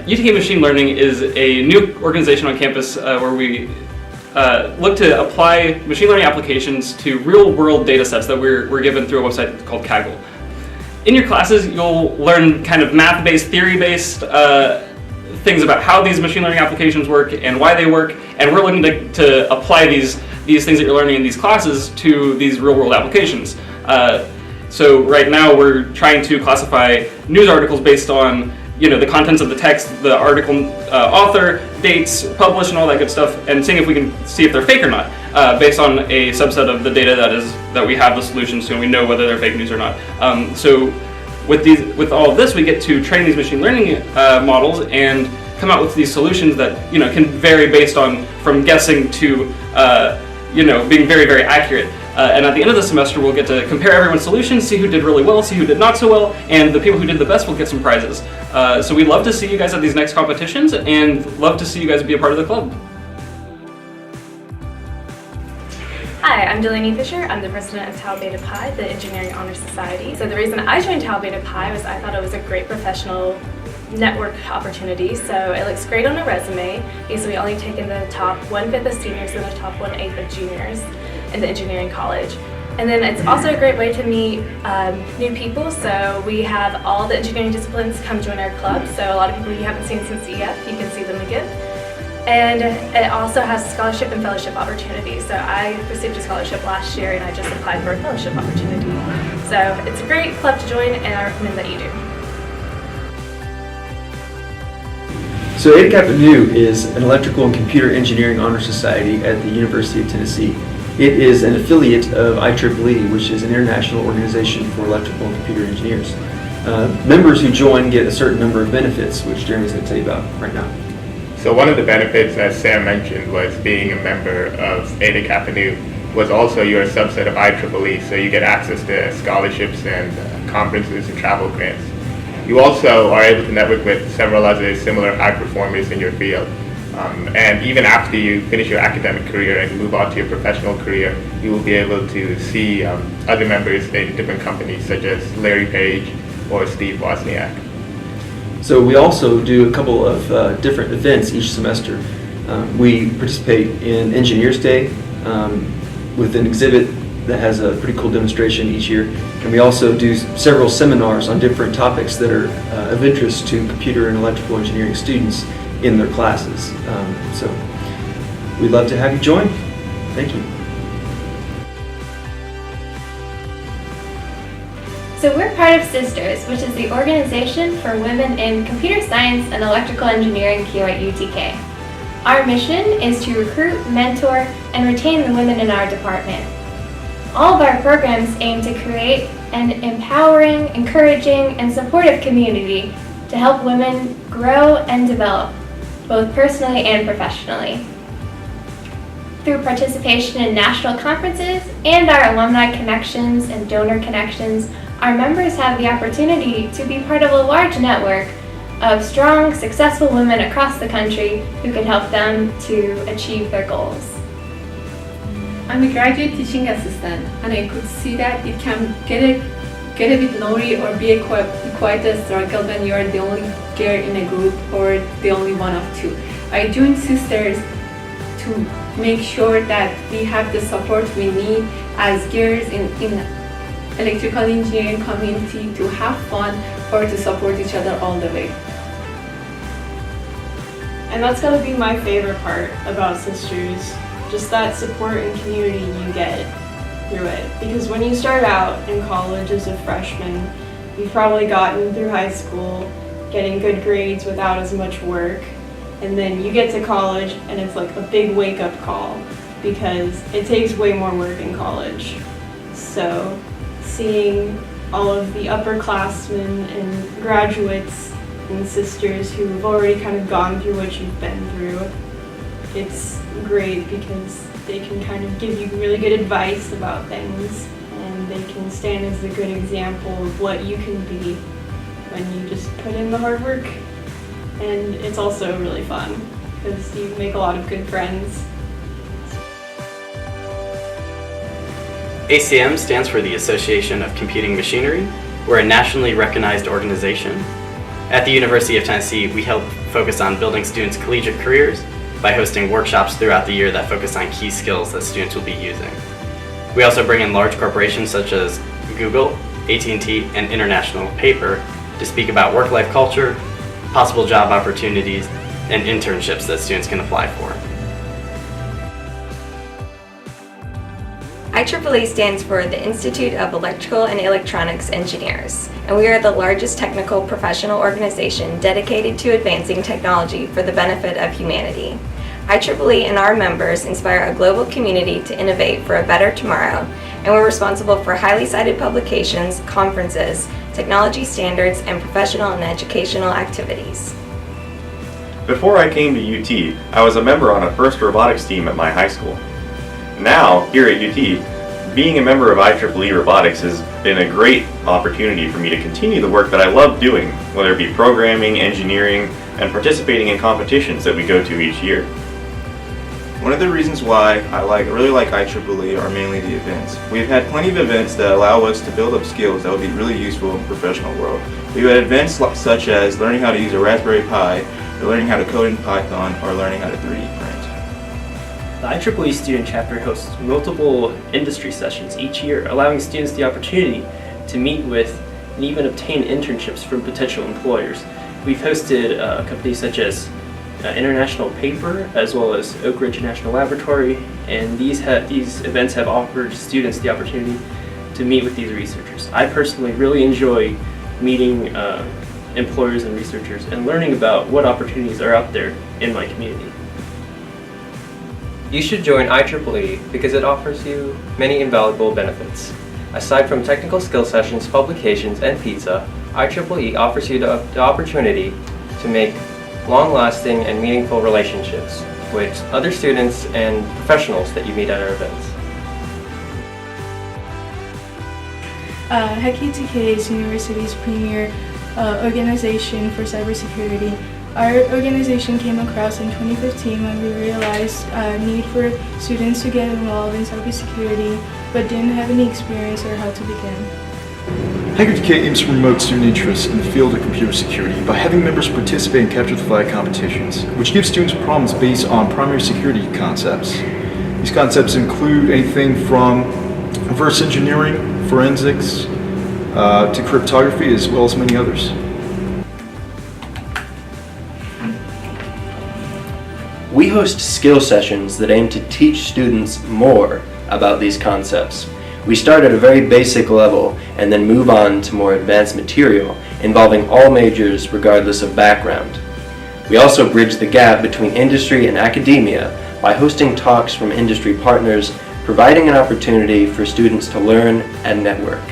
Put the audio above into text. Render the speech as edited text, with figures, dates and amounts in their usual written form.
UTK Machine Learning is a new organization on campus where we look to apply machine learning applications to real-world data sets that we're given through a website called Kaggle. In your classes, you'll learn kind of math-based, theory-based things about how these machine learning applications work and why they work, and we're looking to apply these things that you're learning in these classes to these real-world applications. So right now we're trying to classify news articles based on the contents of the text, the article author, dates, published, and all that good stuff, and seeing if we can see if they're fake or not, based on a subset of the data that we have the solutions to, and we know whether they're fake news or not. So with all of this, we get to train these machine learning models and come out with these solutions that can vary based on from guessing to being very, very accurate. And at the end of the semester, we'll get to compare everyone's solutions, see who did really well, see who did not so well, and the people who did the best will get some prizes. So we'd love to see you guys at these next competitions, and love to see you guys be a part of the club. Hi, I'm Delaney Fisher. I'm the president of Tau Beta Pi, the Engineering Honor Society. So the reason I joined Tau Beta Pi was I thought it was a great professional network opportunity. So it looks great on a resume because we only take in the top 1/5 of seniors and the top 1/8 of juniors in the engineering college. And then it's also a great way to meet new people. So we have all the engineering disciplines come join our club. So a lot of people you haven't seen since EF, you can see them again. And it also has scholarship and fellowship opportunities. So I received a scholarship last year and I just applied for a fellowship opportunity. So it's a great club to join and I recommend that you do. So Eta Kappa Nu is an electrical and computer engineering honor society at the University of Tennessee. It is an affiliate of IEEE, which is an international organization for electrical and computer engineers. Members who join get a certain number of benefits, which Jeremy's going to tell you about right now. So one of the benefits, as Sam mentioned, was being a member of Eta Kappa Nu was also you're a subset of IEEE, so you get access to scholarships and conferences and travel grants. You also are able to network with several other similar high performers in your field. And even after you finish your academic career and move on to your professional career, you will be able to see other members in different companies such as Larry Page or Steve Wozniak. So we also do a couple of different events each semester. We participate in Engineers Day with an exhibit that has a pretty cool demonstration each year. And we also do several seminars on different topics that are of interest to computer and electrical engineering students in their classes. So we'd love to have you join. Thank you. So we're part of Sisters, which is the organization for women in computer science and electrical engineering here at UTK. Our mission is to recruit, mentor, and retain the women in our department. All of our programs aim to create an empowering, encouraging, and supportive community to help women grow and develop, both personally and professionally. Through participation in national conferences and our alumni connections and donor connections, our members have the opportunity to be part of a large network of strong, successful women across the country who can help them to achieve their goals. I'm a graduate teaching assistant, and I could see that it can get a bit lonely or be quite a struggle when you're the only girl in a group or the only one of two. I joined Sisters to make sure that we have the support we need as girls in electrical engineering community to have fun or to support each other all the way. And that's gotta be my favorite part about Sisters, just that support and community you get through it. Because when you start out in college as a freshman, you've probably gotten through high school getting good grades without as much work, and then you get to college and it's like a big wake-up call because it takes way more work in college. So seeing all of the upperclassmen and graduates and sisters who have already kind of gone through what you've been through, it's great because they can kind of give you really good advice about things, and they can stand as a good example of what you can be when you just put in the hard work. And it's also really fun because you make a lot of good friends. ACM stands for the Association of Computing Machinery. We're a nationally recognized organization. At the University of Tennessee, we help focus on building students' collegiate careers by hosting workshops throughout the year that focus on key skills that students will be using. We also bring in large corporations such as Google, AT&T, and International Paper to speak about work-life culture, possible job opportunities, and internships that students can apply for. IEEE stands for the Institute of Electrical and Electronics Engineers, and we are the largest technical professional organization dedicated to advancing technology for the benefit of humanity. IEEE and our members inspire a global community to innovate for a better tomorrow, and we're responsible for highly cited publications, conferences, technology standards, and professional and educational activities. Before I came to UT, I was a member on a FIRST robotics team at my high school. Now, here at UT, being a member of IEEE Robotics has been a great opportunity for me to continue the work that I love doing, whether it be programming, engineering, and participating in competitions that we go to each year. One of the reasons why I really like IEEE are mainly the events. We've had plenty of events that allow us to build up skills that will be really useful in the professional world. We've had events such as learning how to use a Raspberry Pi, or learning how to code in Python, or learning how to 3D print. The IEEE Student Chapter hosts multiple industry sessions each year, allowing students the opportunity to meet with and even obtain internships from potential employers. We've hosted companies such as International Paper, as well as Oak Ridge National Laboratory, and these events have offered students the opportunity to meet with these researchers. I personally really enjoy meeting employers and researchers and learning about what opportunities are out there in my community. You should join IEEE because it offers you many invaluable benefits. Aside from technical skill sessions, publications, and pizza, IEEE offers you the opportunity to make long-lasting and meaningful relationships with other students and professionals that you meet at our events. HackUTK is the university's premier organization for cybersecurity. Our organization came across in 2015 when we realized a need for students to get involved in cybersecurity but didn't have any experience or how to begin. HackUTK aims to promote student interest in the field of computer security by having members participate in capture the flag competitions, which give students problems based on primary security concepts. These concepts include anything from reverse engineering, forensics, to cryptography, as well as many others. We host skill sessions that aim to teach students more about these concepts. We start at a very basic level and then move on to more advanced material involving all majors regardless of background. We also bridge the gap between industry and academia by hosting talks from industry partners, providing an opportunity for students to learn and network.